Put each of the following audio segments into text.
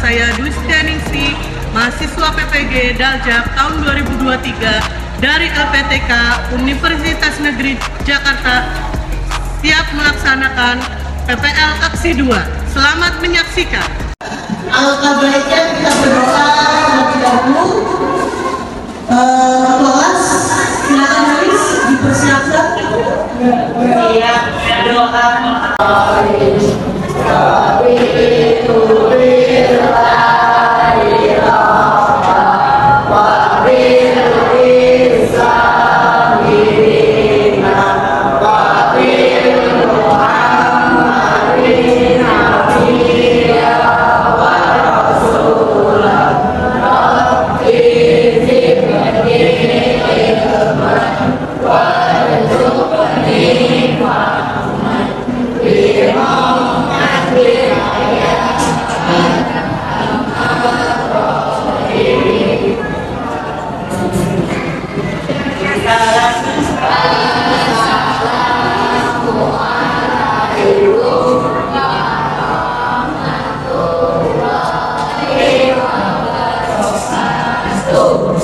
saya Dwi Setianingsih, mahasiswa PPG Daljak tahun 2023 dari LPTK Universitas Negeri Jakarta, siap melaksanakan PPL Aksi 2. Selamat menyaksikan. Alangkah baiknya kita berdoa terlebih dahulu. Kelas, silakan Haris dipersiapkan. Iya, doa.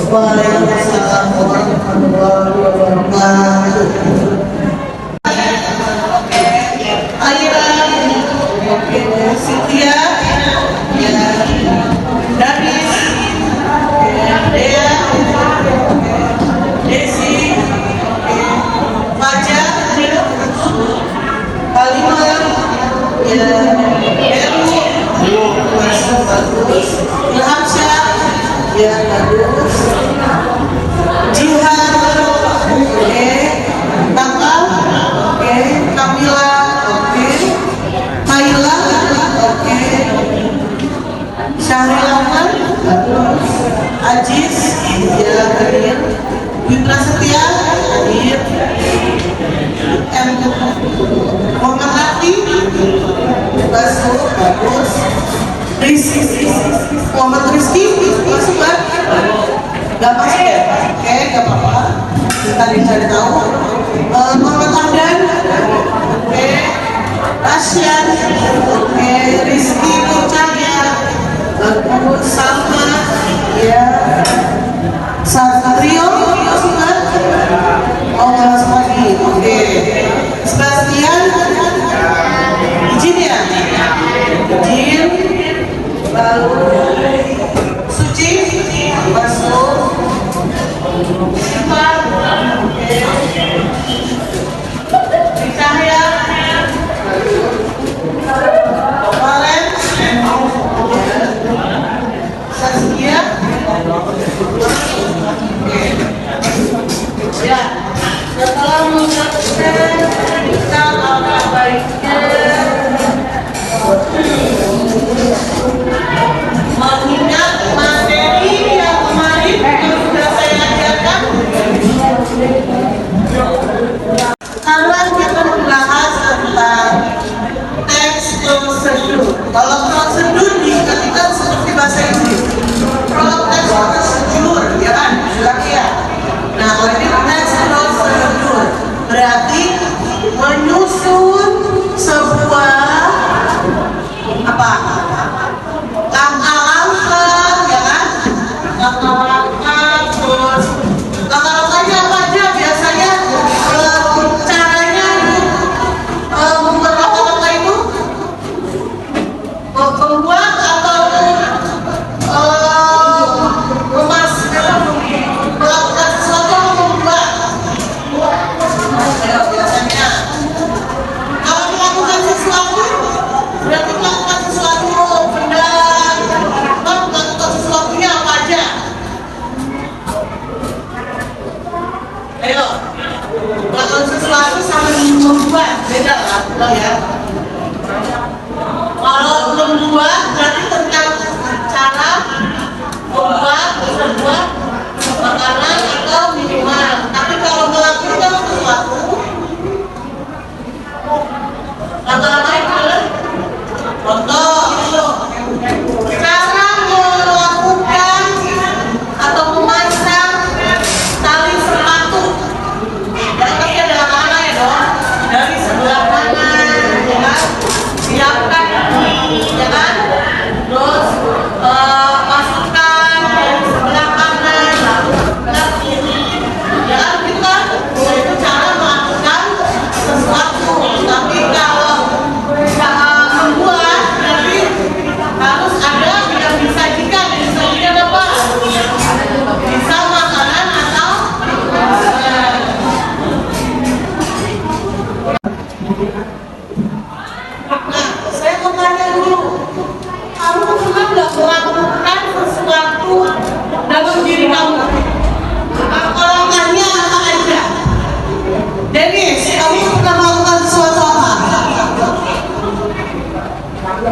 Waalaikumsalam warahmatullahi wabarakatuh. Aira, Cynthia, Danis, Dea, Desi, Fajar, Kalimah, Heru, bagus, Ilhamsyah, bagus, Jihan, Kakak, Kamila, Kaila, Syahrilaman, Ajis, hadir, Witra Setia, hadir, Muhammad Hati, bagus, Muhammad Rizky, masuk kan? Gak masuk ya? Oke, gak apa-apa. Kita dicari tahu. Muhammad Hamdan, oke. Rasyan, oke. Rizky Cahya, bagus. Salma, ya. Satrio, masuk kan? Oh, gak masuk lagi, oke. Sebastian, izin ya? Izin. Lalu Suci masuk, Sifat, Cahaya, Valen, Saskia, ya. Setelah mengucapkan kita alangkah baiknya mengingat materi yang kemarin yang sudah saya ajarkan, karena kita membahas tentang teks prosedur. Kalau prosedur dikatakan seperti bahasa Inggris, teks prosedur, ya kan? Ya. Nah, kalau ini teks prosedur berarti menyusun sebuah apa? Langkah-langkahnya apa aja biasanya? Caranya membuat langkah-langkah itu membuat atau melakukan sesuatu atau membuat? Biasanya kalau melakukan sesuatu berarti melakukan sesuatu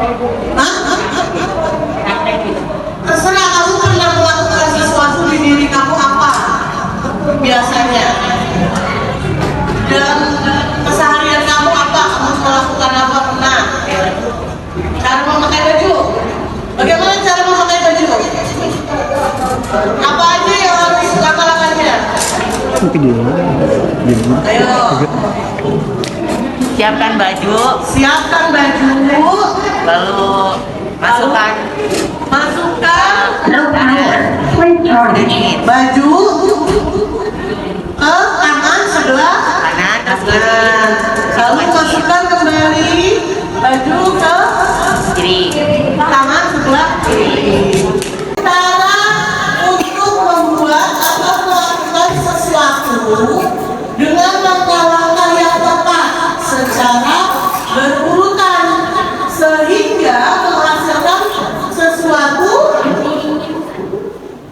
Hah? Terserah kamu pernah melakukan sesuatu di diri kamu apa biasanya, dan keseharian kamu apa, kamu melakukan apa pernah. Cara memakai baju, bagaimana cara memakai baju, apa aja yang harus langkah-langkahnya. Ayo, Siapkan baju, siapkan baju, lalu masukkan jepit baju ke tangan sebelah kanan, terus kiri, kanan, lalu masukkan kembali baju ke kiri. tangan sebelah kiri. Cara untuk membuat atau melakukan sesuatu dengan langkah-langkah yang tepat secara berurutan sehingga menghasilkan sesuatu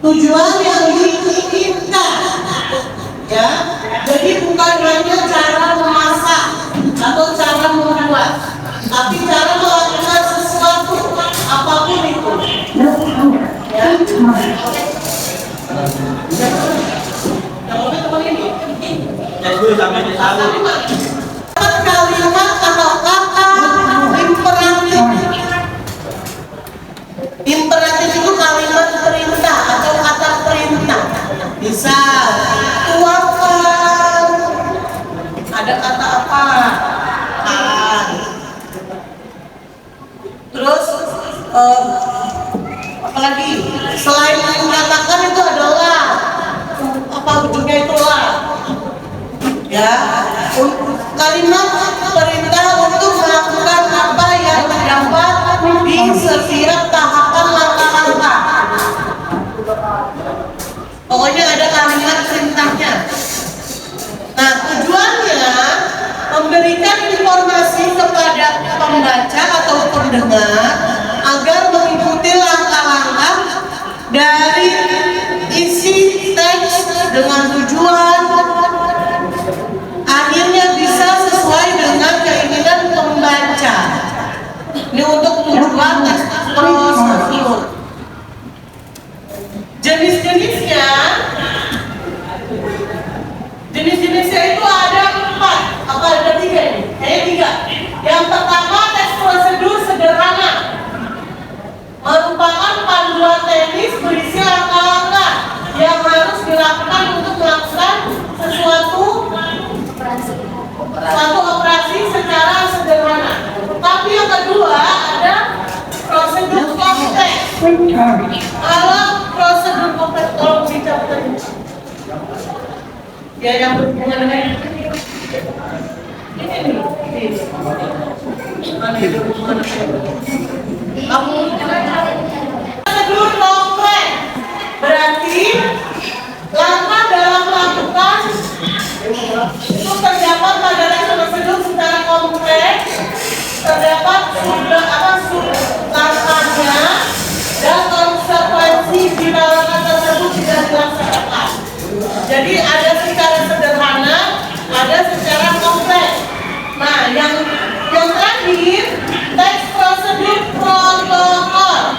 tujuan yang diinginkan, ya. Jadi bukan hanya cara memasak atau cara membuat, tapi cara melakukan sesuatu apapun itu, ya. Kalimat atau kata imperatif. Imperatif itu kalimat perintah atau kata perintah. Misal, tuangkan. Ada kata apa? Kan. Terus, apalagi selain mengatakan itu adalah apa ujungnya itulah. Ya, kalimat perintah untuk melakukan apa yang terdapat di setiap tahapan langkah-langkah. Pokoknya ada kalimat perintahnya. Nah, tujuannya memberikan informasi kepada pembaca atau pendengar agar mengikuti langkah-langkah dari isi teks dengan tujuan akhirnya bisa sesuai dengan keinginan pembaca. Ini untuk tujuan teks tersebut. Jenis-jenisnya itu ada 4, apa ada 3 ini? Kayaknya 3. Yang pertama, teks prosedur sederhana, merupakan panduan teknis berisi langkah-langkah yang harus dilakukan untuk melakukan suatu operasi secara sederhana. Tapi yang kedua ada prosedur kompleks. Kalau prosedur kompleks, tolong dicatat. Ya, yang berhubungan dengan ini nih. Prosedur kompleks berarti langkah dalam melakukan itu terdapat pada prosedur secara kompleks, terdapat langkahnya dan konsekuensi bila langkah tersebut tidak dilaksanakan. Jadi ada secara sederhana, ada secara kompleks. Nah, yang terakhir teks prosedur protokol.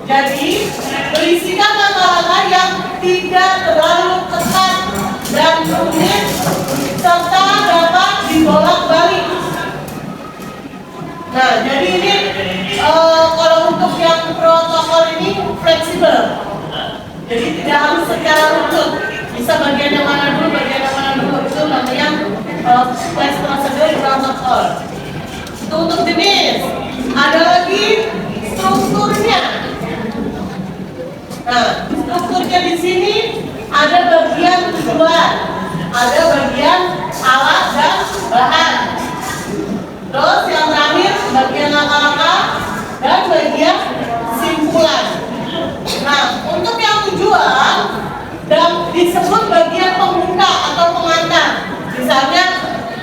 Jadi berisikan langkah-langkah yang tidak terlalu ketat dan rumit serta dapat dibolak-balik. Nah, jadi ini kalau untuk yang protokol ini fleksibel. Jadi tidak harus secara runtut. Bisa bagian yang mana dulu, bagian yang mana dulu. Itu namanya teks prosedur protokol. Itu untuk jenis. Ada lagi strukturnya. Nah, strukturnya di sini ada bagian tujuan, ada bagian alat dan bahan. Terus yang terakhir bagian langkah-langkah dan bagian simpulan. Nah, untuk yang tujuan dan disebut bagian pembuka atau pengantar. Misalnya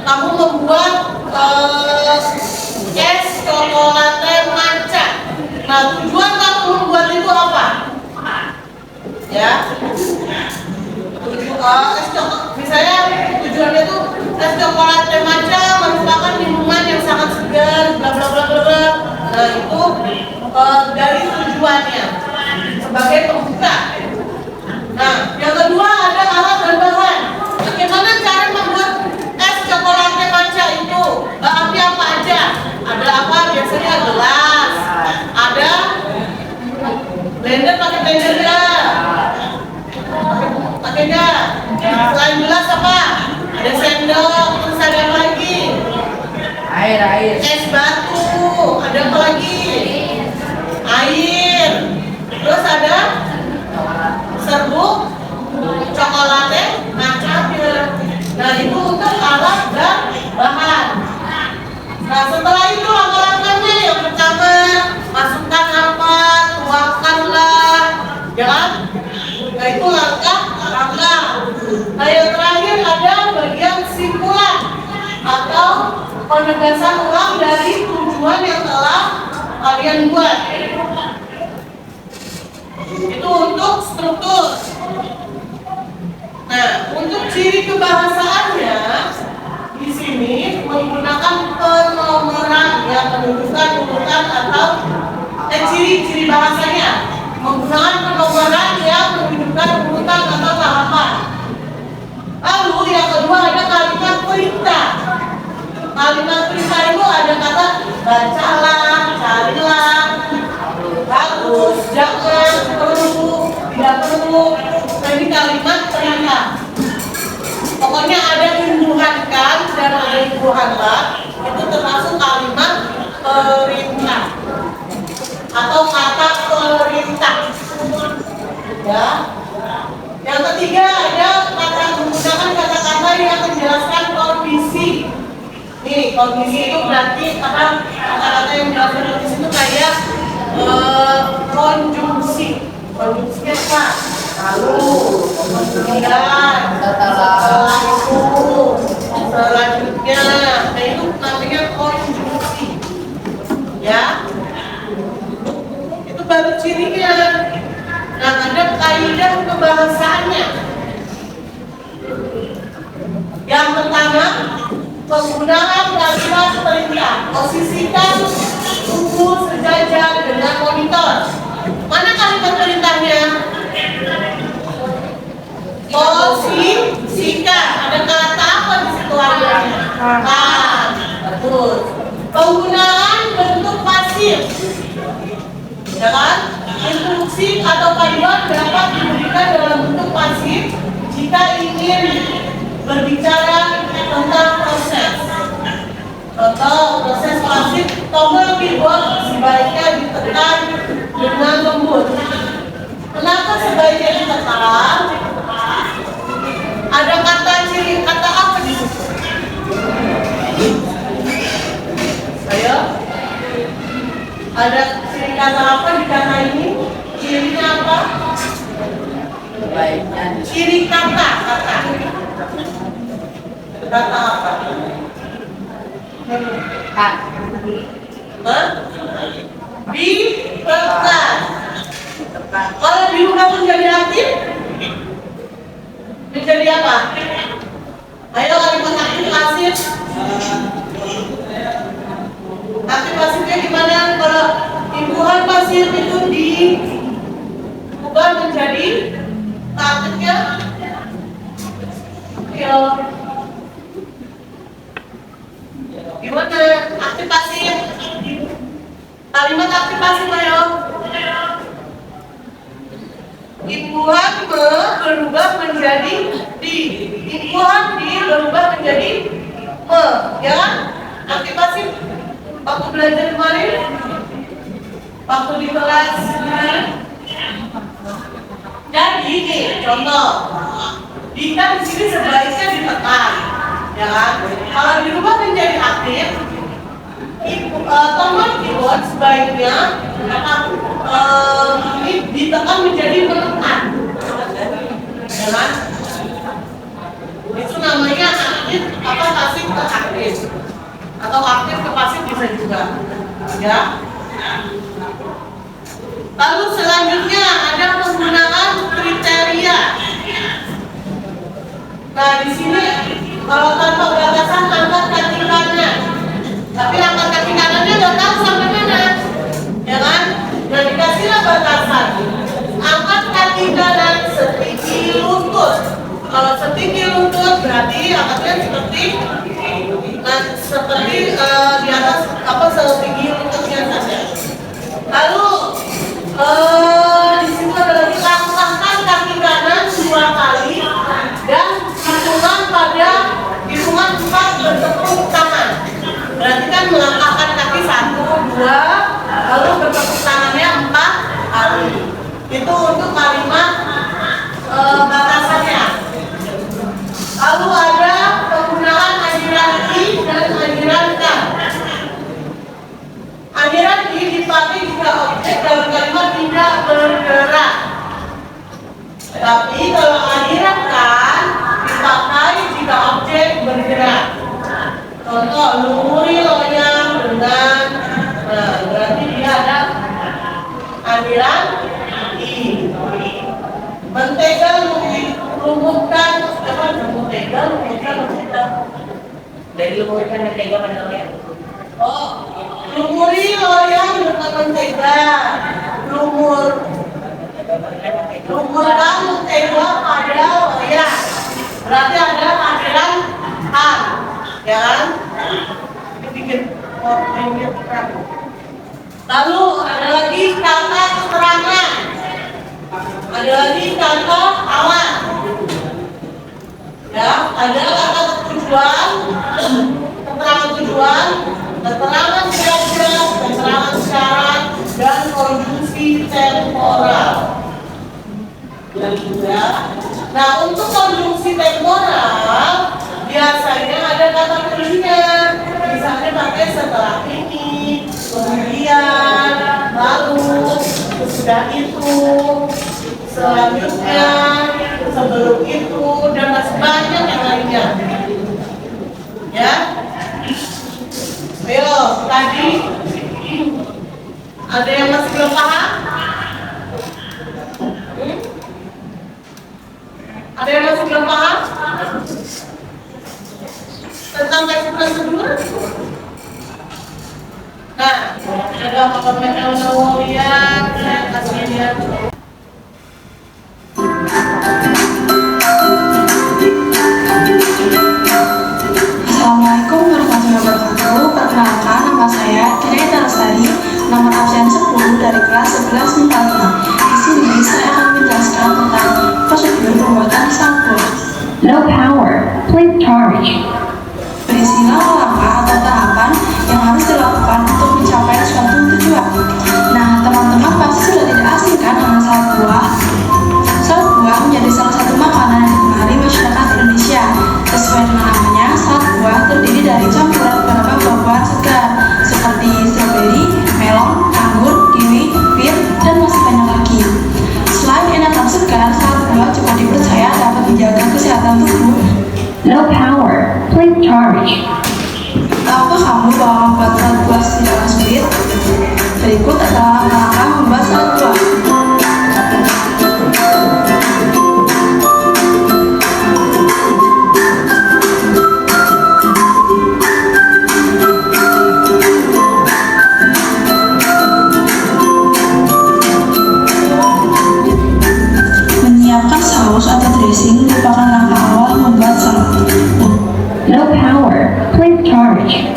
kamu membuat es cokolate matcha. Nah, tujuan kamu membuat itu apa? Ya, misalnya tujuannya itu es coklat matcha merupakan minuman yang sangat segar, bla bla bla bla bla. Nah, itu dari tujuannya sebagai pembuka. Nah, yang kedua ada alat dan bahan. Bagaimana cara membuat es coklatnya Panca itu? Bahannya apa aja? Ada apa? Biasanya gelas, ada blender, pakai blender nggak? Pakai nggak? Selain gelas apa? Ada sendok, terus ada apa lagi? Air. Es batu, ada apa lagi? Air. Terus ada serbuk coklatnya macamnya. Nah, itu untuk alat dan bahan. Nah, setelah itu langkah-langkahnya yang pertama, masukkan apa, tuangkanlah, ya kan? Nah, itu langkah. Nah, yang terakhir ada bagian simpulan atau penegasan ulang dari tujuan yang telah kalian buat. Itu untuk struktur. Nah, untuk ciri kebahasaannya di sini menggunakan penomoran, ya, penunjukan urutan atau ciri-ciri bahasanya menggunakan penomoran yang menunjukkan urutan atau tahapan. Lalu yang kedua ada kalimat perintah. Kalimat perintah itu ada kata bacalah, carilah, bagus, jangan, perlu, tidak perlu. Nah, ini kalimat perintah. Pokoknya ada imbuhan kan dan ada imbuhan lah. Itu termasuk kalimat perintah atau kata perintah. Ya. Yang ketiga ada kata menggunakan kata-kata yang menjelaskan kondisi. Nih, kondisi itu berarti kata-kata yang menjelaskan kondisi itu kayak konjungsi. Konjungsinya apa? Lalu, kemudian, setelah itu, selanjutnya. Nah, itu namanya konjungsi. Ya. Itu baru cirinya. Nah, ada kaidah kebahasaannya. Yang pertama, penggunaan kalimat perintah. Posisikan tubuh sejajar dengan monitor. Mana kalimat perintahnya? Posisikan. Ada kata apa di situ adanya? Kan. Betul. Penggunaan bentuk pasif. Ya kan? Instruksi atau panduan dapat diberikan dalam bentuk pasif jika ingin berbicara tentang proses. Contoh proses pasif, tombol keyboard sebaiknya ditekan dengan lembut. Kenapa sebaiknya ditekan? Ada kata ciri kata apa di situ? Ayo. Ada ciri kata apa di kata ini? Cirinya apa? Ciri kata. Kata apa? Ditekan. Kalau diubah menjadi aktif, menjadi apa? Ayo kalimat aktif pasif. Aktif pasifnya gimana? Kalau imbuhan pasif itu diubah menjadi aktifnya, ayo. Gimana? Aktif pasif. Kalimat aktif pasif ayo. Imbuhan berubah menjadi di. Imbuhan di berubah menjadi me. Ya kan? Aktif pasif. Waktu belajar kemarin, waktu di kelas kemarin. Jadi nih, contoh. Jika di sini sebaiknya ditekan. Ya kan? Kalau dirubah menjadi aktif, tombol keyboard sebaiknya ditekan menjadi menekan. Ya kan? Itu namanya aktif apa pasif ke aktif. Atau aktif ke pasif bisa juga. Ya. Lalu selanjutnya ada penggunaan kriteria. Nah, di sini kalau tanpa batasan angkat kaki kanan. Tapi angkat kaki kanannya nggak tahu sampai mana. aliran I. Mentega lumutkan apa? Mentega Dari lumurkan mentega pada loyang. Oh, lumuri loyang dengan mentega. Lumurkan mentega pada loyang. Berarti ada akhiran an, ya kan? Bikin lalu ada lagi kata keterangan, ada lagi kata awan, ya, ada kata tujuan, keterangan tujuan, keterangan kira-kira, keterangan syarat, dan konjungsi temporal. Ya. Nah, untuk konjungsi temporal biasanya ada kata kerja, misalnya pakai setelah ini, kemudian, lalu, sesudah itu, selanjutnya, sebelum itu, dan masih banyak yang lainnya. Ya, ayo tadi ada yang masih belum paham? Ada yang masih belum paham tentang teks prosedur? Nah, ada Muhammad Al-Nawawiyan, saya kasih lihat. Assalamualaikum warahmatullahi wabarakatuh. Perkenalkan, nama saya Tireta Lestari, nomor absen 10 dari kelas 11 MIPA 5. Di sini saya akan menjelaskan tentang prosedur pembuatan sampul. No power. Please charge. Berisilah langkah atau tahapan yang harus dilakukan untuk mencapai suatu tujuan. Nah, teman-teman pasti sudah tidak asing kan dengan salad buah? Salad buah menjadi salah satu makanan yang digemari masyarakat Indonesia. Sesuai dengan namanya, salad buah terdiri dari campuran beberapa buah-buahan segar seperti stroberi, melon, anggur, kiwi, pir, dan masih banyak lagi. Selain enak dan segar, salad buah juga dipercaya dapat menjaga kesehatan tubuh. No power. Please charge. Tahukah kamu bahwa membuat salad buah tidaklah sulit? Berikut adalah langkah membuat salad buah. Menyiapkan saus atau dressing merupakan langkah awal membuat salad. No power. Please charge.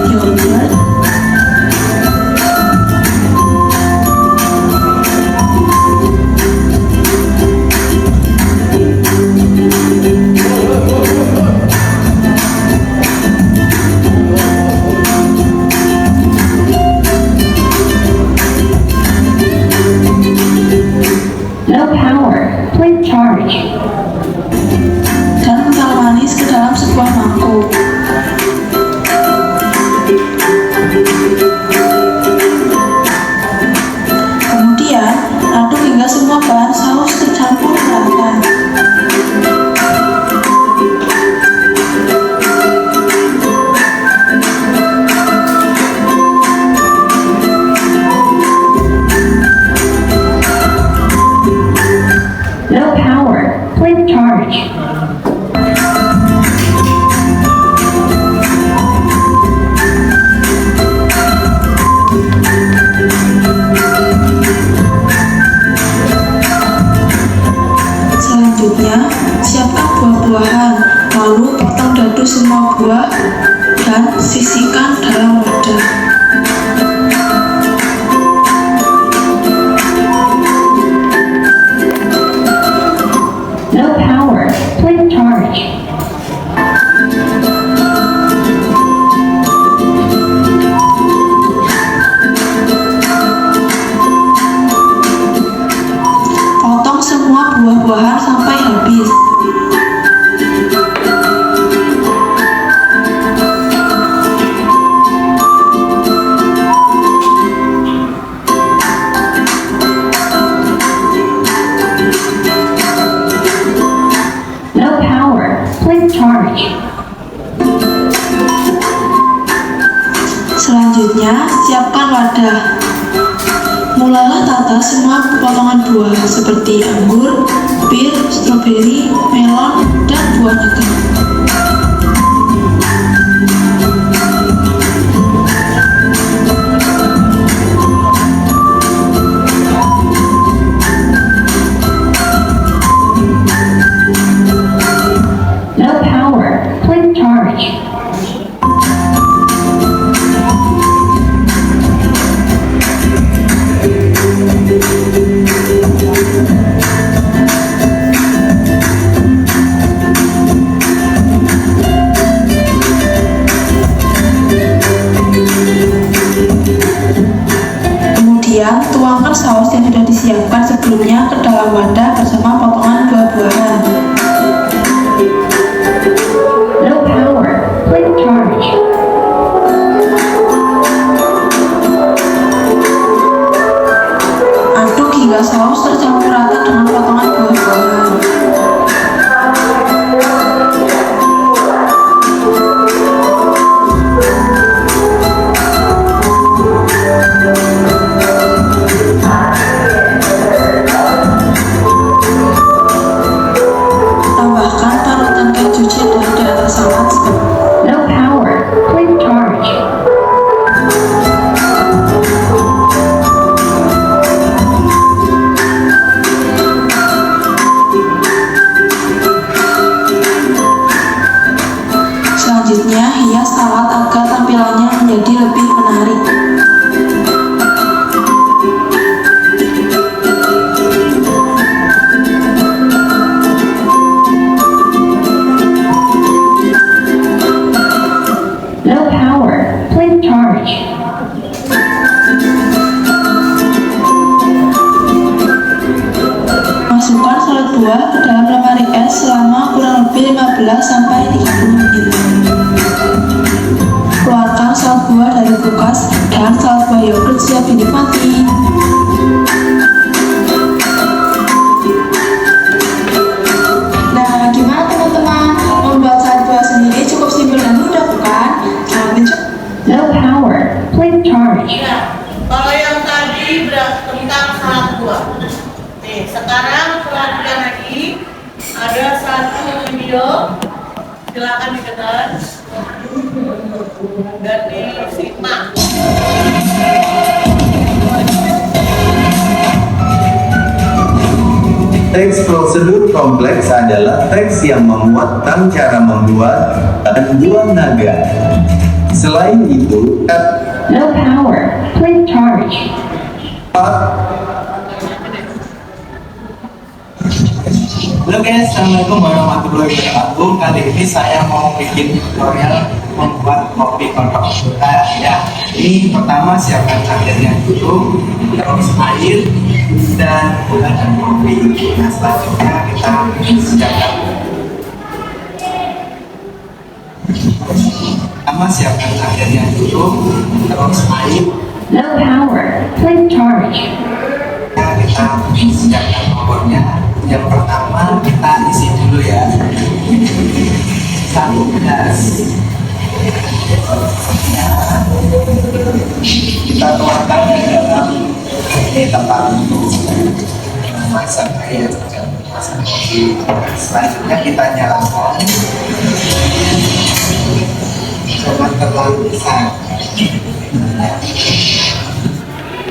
Yogurt, No power. Please charge. dan kental manis ke dalam sebuah mangkuk. Kemudian, aduk hingga semua bahan saus tercampur merata. No power. Please charge. Selanjutnya, siapkan buah-buahan, lalu potong dadu semua buah dan sisihkan dalam wadah. No power. Please charge. Potong semua buah-buahan sampai habis. Selanjutnya, siapkan wadah. Mulailah tata semua potongan buah seperti anggur, pir, stroberi, melon, dan buah naga. No power. Quick charge. Kemudian, tuangkan saus yang sudah disiapkan sebelumnya ke dalam wadah bersama potongan buah-buahan. No power. Quick charge. Aduk hingga saus tercampur rata dengan potongan buah-buahan. Tambahkan parutan keju cheddar di atas salad. No power. Quick charge. Selanjutnya, hias salad agar tampilannya menjadi lebih menarik. No power. Quick charge. Masukkan salad buah ke dalam lemari es selama kurang lebih 15 sampai 30 menit. Keluarkan salad buah dari kulkas dan salad buah yogurt siap dinikmati. Nah, gimana teman-teman? Membuat salad buah sendiri cukup simpel dan mudah, bukan? Selamat mencoba. No power. Quick charge. Ya, kalau yang tadi tentang salad buah. Nih, sekarang selanjutnya lagi ada satu video. Silakan didengar dan disimak. Teks prosedur kompleks adalah teks yang memuatkan cara membuat dan buah naga. Selain itu, No power. Quick charge. Halo guys, assalamualaikum warahmatullahi wabarakatuh. Kali ini saya mau bikin tutorial membuat kopi kodok. Nah, ya, ini pertama siapkan airnya dulu, terus air dan gula dan kopi. Nah, selanjutnya kita siapkan. Pertama siapkan airnya dulu, terus air. No power. Quick charge. Nah, kita siapkan kompornya. Yang pertama kita isi dulu ya, 1 gelas. Kita tuangkan ke dalam tempat untuk masak air. Selanjutnya kita nyalakan. Jangan terlalu besar.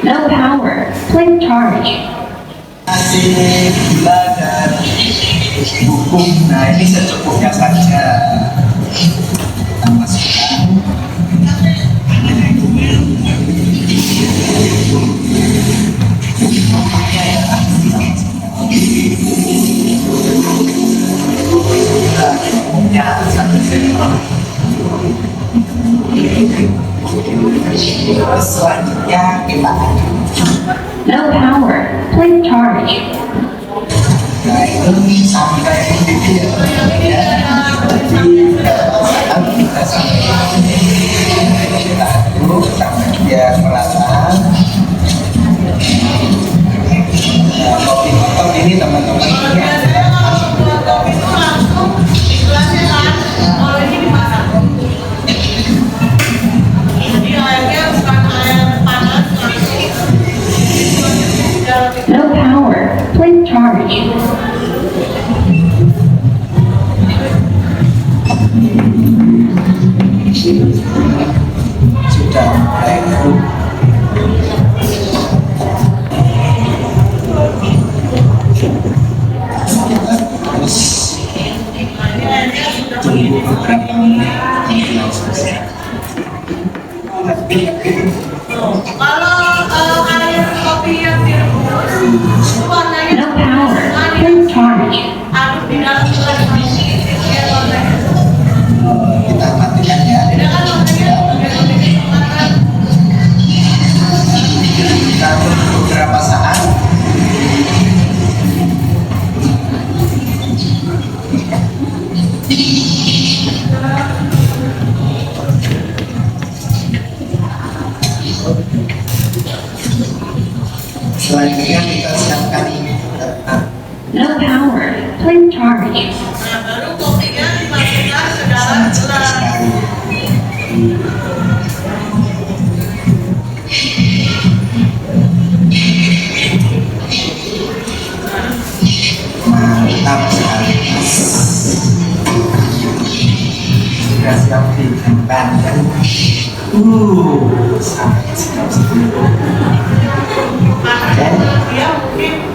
No power. Quick charge. Kasih gula dan bubuk. Nah, ini secukupnya saja. Kita masukkan. Ya, 1 sendok. Terus selanjutnya kita aduk. No power. Quick charge. Nah, ini sampai bibir ya. Jadi kita sampai kita aduk sampai dia merata. Nah, kopi kotor ini teman-teman ini adalah Itu langsung gelasnya kan, kalau ini dimasak. Jadi airnya sudah mulai terus tunggu beberapa menit kemudian selesai. Kalau air kopi yang direbus itu warnanya No power. Please charge. harus di dalam gelas ini ya warnanya. Kita matikan ya. Tidak kan warnanya warna Kita tunggu beberapa saat. Selanjutnya kita siapkan No power. Please charge. Nah, baru kopinya dimasukkan ke dalam sangat cepat gelas. sekali. Mantap sekali. Sudah siap digemban kan? Sangat siap sekali. Dia mungkin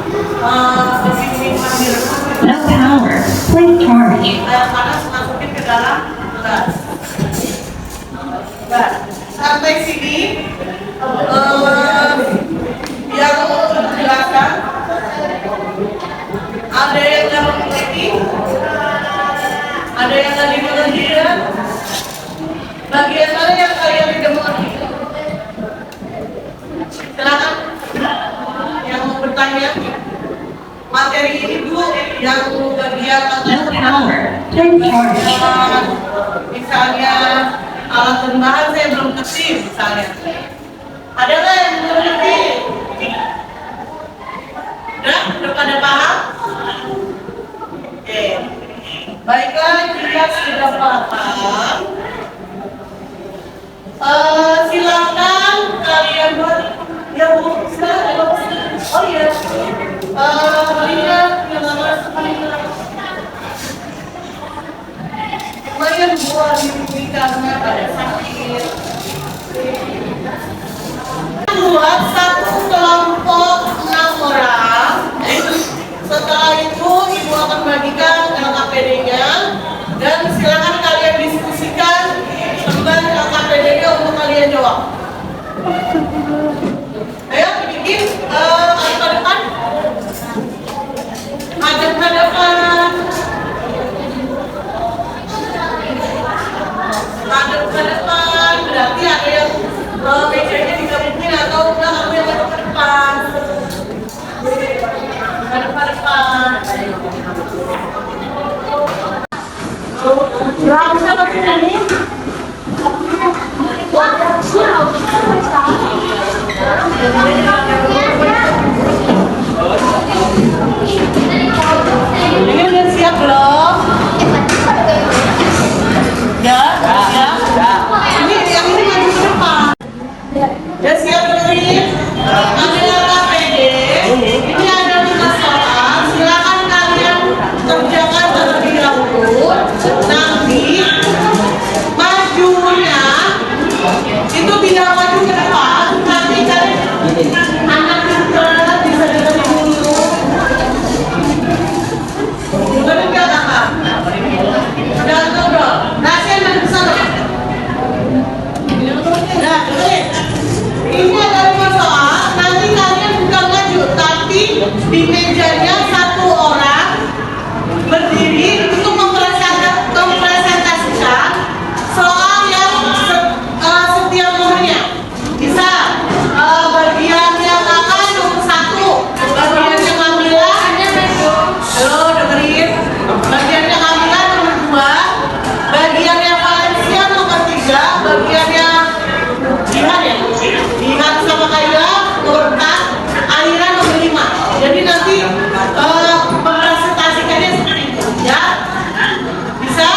lebih nikmat direbus. No power. Please charge. Air panas masukin ke dalam gelas. Nah, sampai sini biar menjelaskan ada yang tidak mengerti, ada yang tadi mengerti ya. Bagian mana yang kalian tidak mengerti? Silakan yang mau bertanya. Materi ini dulu yang bagian No power. Please charge. misalnya alat tambahan saya belum ngerti misalnya. Ada nggak yang belum ngerti? Udah pada paham? Oke. Baiklah, jika sudah paham, silakan kalian buat ya Bu, silakan ya, Bu. Oh iya. Lihat yang mana paling lumayan buat ini karena ada sakit. Buat satu kelompok 6 orang. Setelah itu ibu akan bagikan LKPD-nya dan silakan kalian diskusikan tentang LKPD-nya untuk kalian jawab. Ayo bikin ke depan. Madep ke depan. Madep ke depan. Berarti ada yang mejanya digabungin atau udah kamu yang madep ke depan. Madep ke depan. Langsung ke sini. Ini udah siap belum? Ya, ya. Ini yang ini maju ke depan. Udah siap dengerin? Ada KPD. Ini ada 5 soal. Silakan kalian kerjakan terlebih dahulu. Nanti majunya itu tidak maju ke depan. Nanti kalian anak pintar bisa dengerin dulu. Dengerin nggak kakak? Udah tahu dong. Rahasia nanti kesana. Nah, dengerin. Ini ada 5 soal. Nanti kalian bukan maju, tapi di mejanya satu orang berdiri untuk mempresentasikan soal yang setiap nomornya. Bisa bagiannya kakak nomor 1, bagiannya Kamila. Halo, dengerin. Bagiannya Kamila nomor 2, bagiannya Valencia nomor 3, bagiannya Jihan ya. Jihan sama Kayla nomor 4, Aira nomor 5. Jadi nanti mempresentasikannya seperti itu ya. Bisa?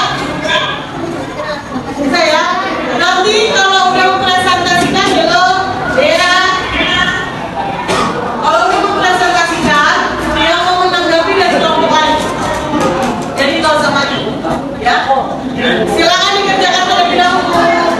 Bisa ya? Nanti kalau udah mempresentasikan halo Dea. Kalau udah mempresentasikan, dia mau menanggapi dari kelompok lain. Jadi nggak usah maju ya. Silakan dikerjakan terlebih dahulu.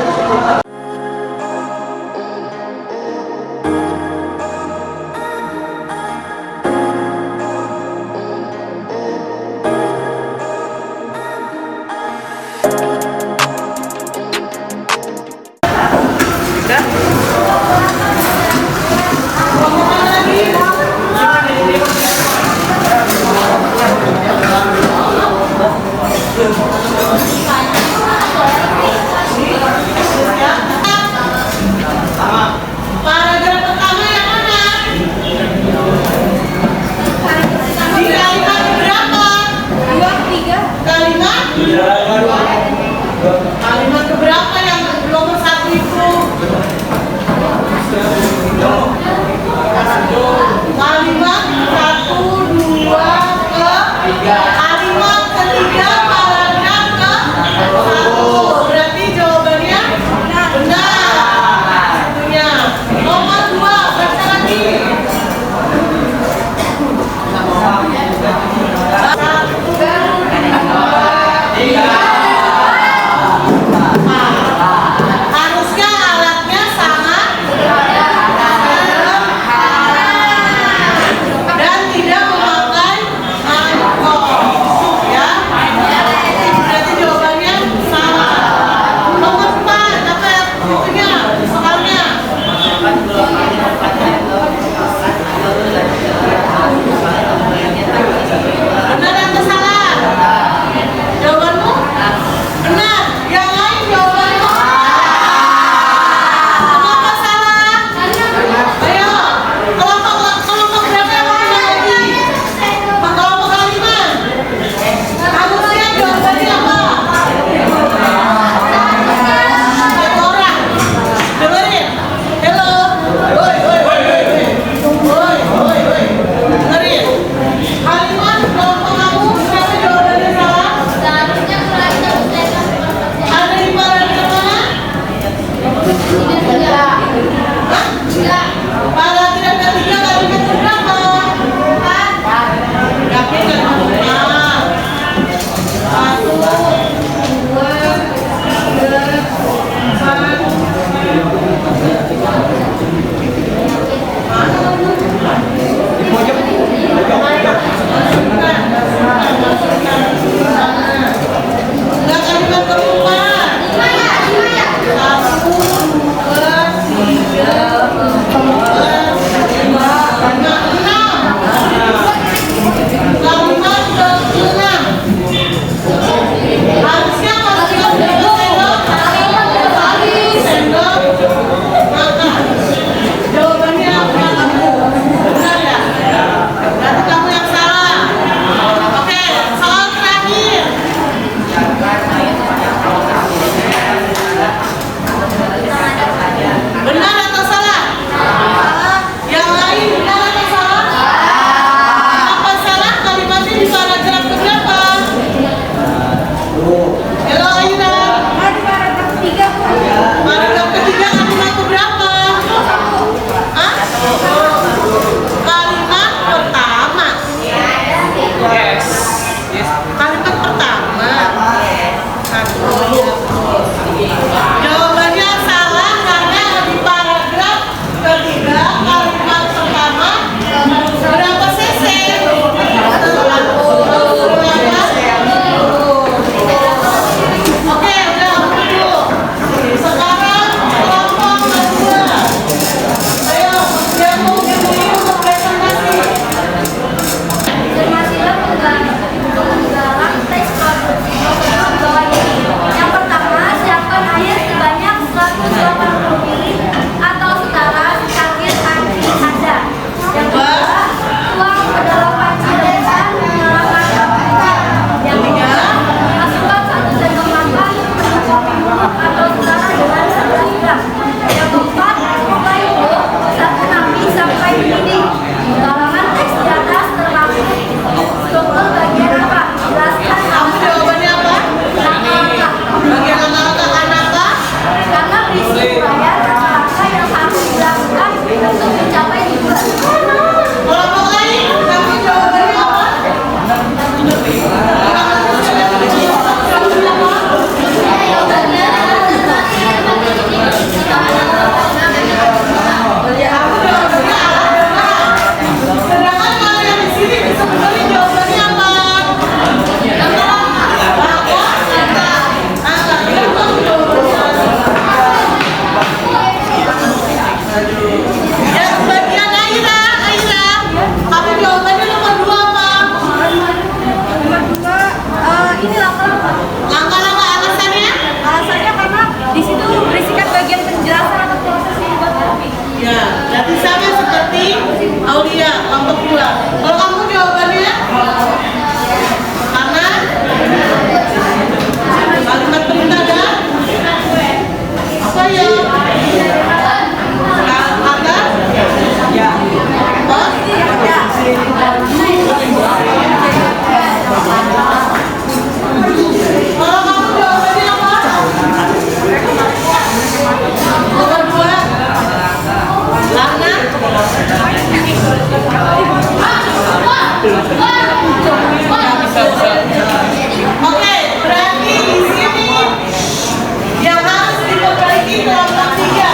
berarti kelompok 3.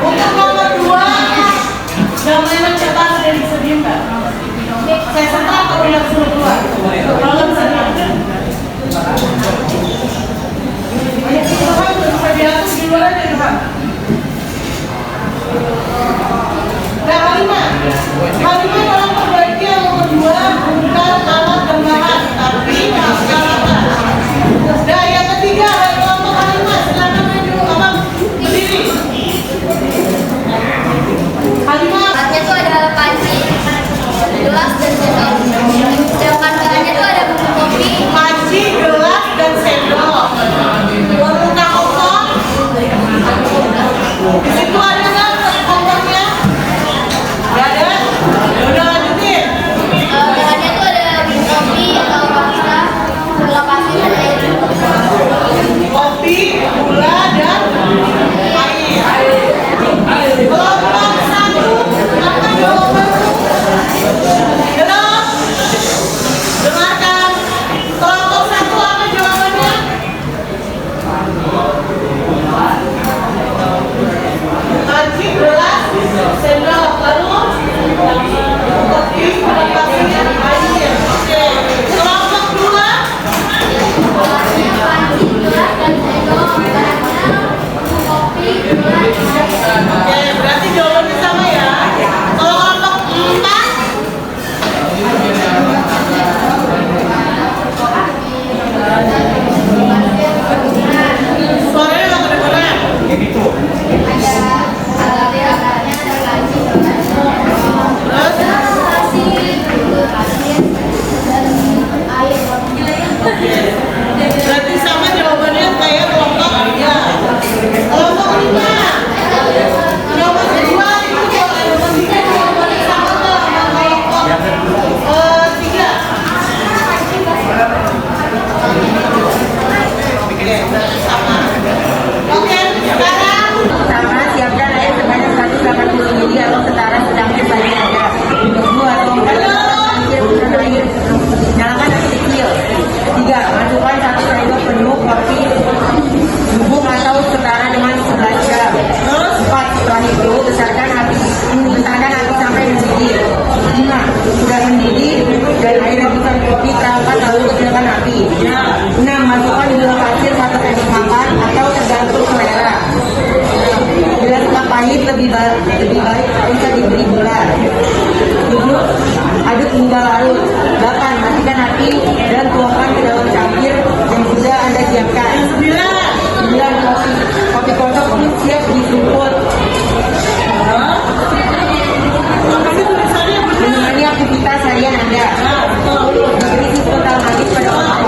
Untuk nomor 2, gambarnya cepat dari sedih Mbak. Saya setar atau udah suruh keluar? Tolong sedih. Bisa diatur di luar aja Pak. Nah, Halimah dalam perbaiki yang nomor 2 bukan alat tambahan, tapi kata. Nah, yang ketiga, kelompok Halimah, silakan maju, abang berdiri. Halimah. Alatnya tuh ada panci, gelas, dan sendok. Sedangkan bahannya tuh ada bubuk kopi. Panci, gelas, dan sendok. Warna kosong. Di situ ada nggak kompornya? Nggak ada? Udah lanjutin. Bahannya tuh ada bubuk kopi atau pasta, gula pasir, dan air. Kopi, gula, dan air. Kelompok 1, apa jawabannya? Dengar? Dengarkan. Kelompok 1 apa jawabannya? Panci, gelas, sendok, lalu kopi, gula pasir, air. Oke. Kelompok 2. Alatnya panci, gelas, dan sendok. Bahannya bubuk kopi, gula, dan air. Oke, berarti jawabannya sama ya. Kalau kelompok 4, suaranya nggak kedengeran. Alatnya ada panci, gelas, Terus, pasir, gula pasir, dan air. berarti sama jawabannya kayak kelompok 3. Kelompok 5. Nomor 2 itu nomor 3 jawabannya sama nggak sama kelompok 3? Oke, berarti sama. Oke, sekarang Pertama, siapkan air sebanyak 180 ml atau setara sedangnya saja ada. Kedua, tuangkan air ukuran air. Nyalakan api kecil. 3. Masukkan 1 sendok penuh kopi bubuk atau setara dengan 11 gram. 4. Setelah itu, besarkan api sampai mendidih. 5. Sudah mendidih dan air rebusan kopi terangkat lalu kecilkan api. 6. Masukkan gula pasir 1 sendok makan atau tergantung selera. Bila suka pahit lebih baik bisa diberi gula. 7. Aduk hingga larut. 8. Matikan api dan tuangkan ke dalam cangkir yang sudah Anda siapkan. 9. Kopi kodok siap disumput. Menemani aktivitas harian Anda. Beri total magis pada otak.